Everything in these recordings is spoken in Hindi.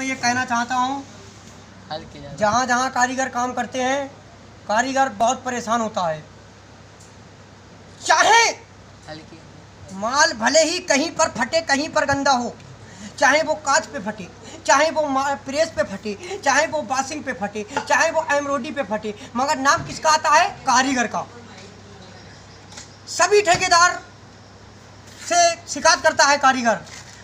ये कहना चाहता हूँ, जहाँ जहाँ कारीगर काम करते हैं, कारीगर बहुत परेशान होता है। चाहे माल भले ही कहीं पर फटे, कहीं पर गंदा हो, चाहे वो कांच पे फटे, चाहे वो प्रेस पे फटे, चाहे वो बासिंग पे फटे, चाहे वो एम्ब्रॉयडरी पे फटे, मगर नाम किसका आता है? कारीगर का। सभी ठेकेदार से शिकायत करता है कारीगर,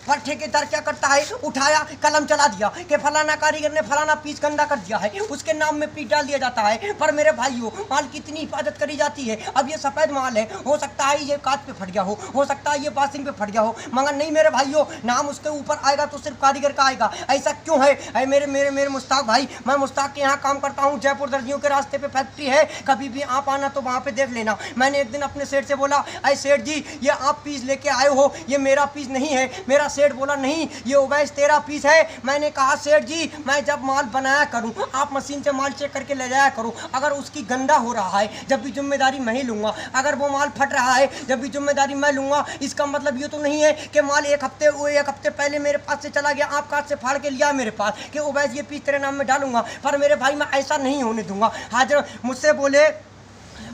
पर ठेकेदार क्या करता है? उठाया, कलम चला दिया कि फलाना कारीगर ने फलाना पीस गंदा कर दिया है, उसके नाम में पीस डाल दिया जाता है। पर मेरे भाइयों, माल की इतनी हिफाजत करी जाती है। अब ये सफ़ेद माल है, हो सकता है ये कांच पे फट गया हो सकता है ये बासिंग पे फट गया हो, मगर नहीं मेरे भाइयों, नाम उसके ऊपर आएगा तो सिर्फ कारीगर का आएगा। ऐसा क्यों है? अरे मेरे मेरे मेरे मुश्ताक भाई, मैं मुश्ताक के यहाँ काम करता हूँ, जयपुर दर्जियों के रास्ते पे फैक्ट्री है, कभी भी आप आना तो वहाँ पे देख लेना। मैंने एक दिन अपने सेठ से बोला, अरे सेठ जी, ये आप पीस लेके आए हो, ये मेरा पीस नहीं है। मेरा सेठ बोला, नहीं ये उवैस तेरा पीस है। मैंने कहा, सेठ जी, मैं जब माल बनाया करूं, आप मशीन से माल चेक करके ले जाया करो। अगर उसकी गंदा हो रहा है, जब भी जिम्मेदारी मैं ही लूंगा। अगर वो माल फट रहा है, जब भी जिम्मेदारी मैं लूंगा। इसका मतलब ये तो नहीं है कि माल एक हफ्ते पहले मेरे पास से चला गया, आप काट से फाड़ के लिया मेरे पास, कि उवैस ये पीस तेरे नाम में डालूंगा। पर मेरे भाई, मैं ऐसा नहीं होने दूंगा। हाजिर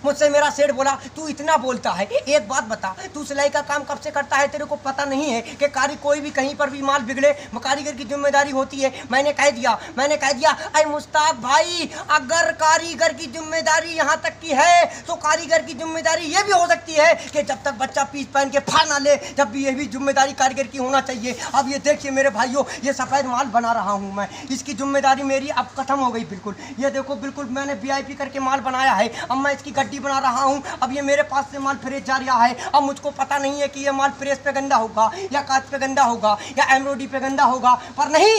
मुझसे मेरा सेठ बोला, तू इतना बोलता है, एक बात बता, तू सिलाई का काम कब से करता है? तेरे को पता नहीं है कि कोई भी कहीं पर भी माल बिगड़े, कारीगर की जिम्मेदारी होती है। मैंने कह दिया, अरे मुश्ताक भाई, अगर कारीगर की जिम्मेदारी यहाँ तक की है, तो कारीगर की जिम्मेदारी ये भी हो सकती है कि जब तक बच्चा पीस पहन के फाड़ ना ले, जब भी ये भी जिम्मेदारी कारीगर की होना चाहिए। अब ये देखिए मेरे भाइयों, ये सफ़ेद माल बना रहा हूँ मैं, इसकी जिम्मेदारी मेरी अब खत्म हो गई बिल्कुल। ये देखो, बिल्कुल मैंने VIP करके माल बनाया है। अब मैं इसकी गड्डी बना रहा हूं। अब ये मेरे पास से माल प्रेस जा रहा है। अब मुझको पता नहीं है कि ये माल प्रेस पे गंदा होगा, या कांच पे गंदा होगा, या एम्ब्रॉयडरी पे गंदा होगा, पर नहीं,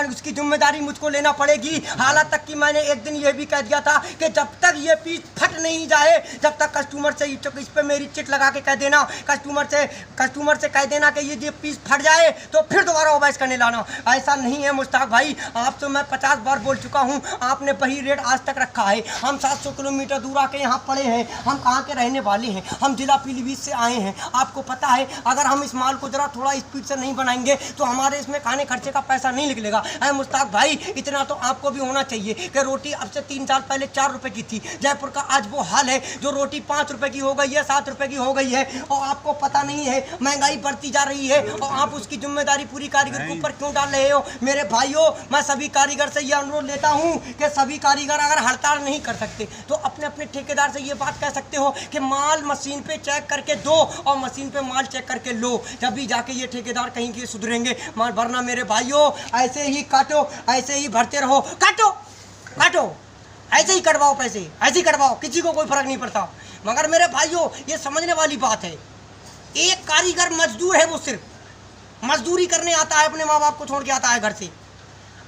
उसकी जिम्मेदारी मुझको लेना पड़ेगी। हालांकि तक कि मैंने एक दिन ये भी कह दिया था कि जब तक ये पीस फट नहीं जाए, जब तक कस्टमर से इस पे मेरी चिट लगा के कह देना, कस्टमर से कह देना कि ये पीस फट जाए तो फिर दोबारा उवैस करने लाना। ऐसा नहीं है मुश्ताक भाई, आपसे मैं 50 बार बोल चुका हूँ, आपने वही रेट आज तक रखा है। हम 700 किलोमीटर दूर आके यहाँ पड़े हैं, हम कहाँ के रहने वाले हैं, हम जिला पीलीभीत से आए हैं। आपको पता है, अगर हम इस माल को जरा थोड़ा स्पीड से नहीं बनाएंगे तो हमारे इसमें खाने खर्चे का पैसा नहीं निकलेगा। अरे मुश्ताक भाई, इतना तो आपको भी होना चाहिए कि रोटी अब से 3 साल पहले 4 रुपए की थी। जयपुर का आज वो हाल है, जो रोटी 5 रुपए की हो गई है, 7 रुपए की हो गई है, और आपको पता नहीं है महंगाई बढ़ती जा रही है, और आप उसकी जिम्मेदारी पूरी कारीगर के ऊपर क्यों डाल रहे हो? मेरे भाइयों, मैं सभी कारीगर से यह अनुरोध लेता हूँ कि सभी कारीगर अगर हड़ताल नहीं कर सकते तो अपने अपने ठेकेदार से ये बात कह सकते हो कि माल मशीन पे चेक करके दो, और मशीन पे माल चेक करके लो, जब भी जाके ये ठेकेदार कहीं के सुधरेंगे। माल भरना मेरे भाइयों, ऐसे ही काटो, ऐसे ही भरते रहो, काटो, ऐसे ही कटवाओ पैसे, ऐसे ही कटवाओ, किसी को कोई फर्क नहीं पड़ता। मगर मेरे भाइयों, ये समझने वाली बात है, एक कारीगर मजदूर है, वो सिर्फ मजदूरी करने आता है, अपने माँ बाप को छोड़ के आता है घर से।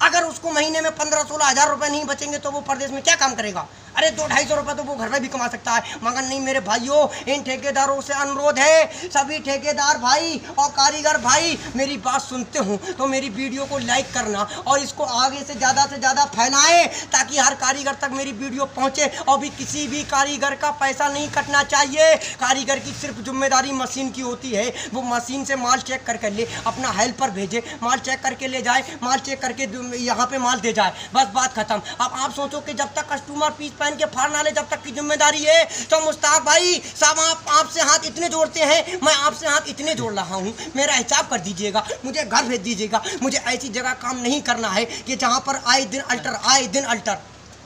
अगर उसको महीने में 15-16 हज़ार रुपये नहीं बचेंगे तो वो प्रदेश में क्या काम करेगा? अरे 200-250 रुपये तो वो घर में भी कमा सकता है। मगर नहीं मेरे भाइयों, इन ठेकेदारों से अनुरोध है, सभी ठेकेदार भाई और कारीगर भाई मेरी बात सुनते हो तो मेरी वीडियो को लाइक करना, और इसको आगे से ज़्यादा फैलाएं, ताकि हर कारीगर तक मेरी वीडियो पहुँचे। और भी किसी भी कारीगर का पैसा नहीं कटना चाहिए। कारीगर की सिर्फ जिम्मेदारी मशीन की होती है, वो मशीन से माल चेक करके ले, अपना हेल्पर भेजे, माल चेक करके ले जाए, माल चेक करके यहाँ पे माल दे जाए, बस बात खत्म। अब आप सोचो कि जब तक कस्टमर पीस पहन के फाड़ ना ले, जब तक की जिम्मेदारी है, तो मुश्ताक भाई साहब, आपसे हाथ इतने जोड़ते हैं, मैं आपसे हाथ इतने जोड़ रहा हूँ, मेरा हिसाब कर दीजिएगा, मुझे घर भेज दीजिएगा। मुझे ऐसी जगह काम नहीं करना है कि जहाँ पर आए दिन अल्टर।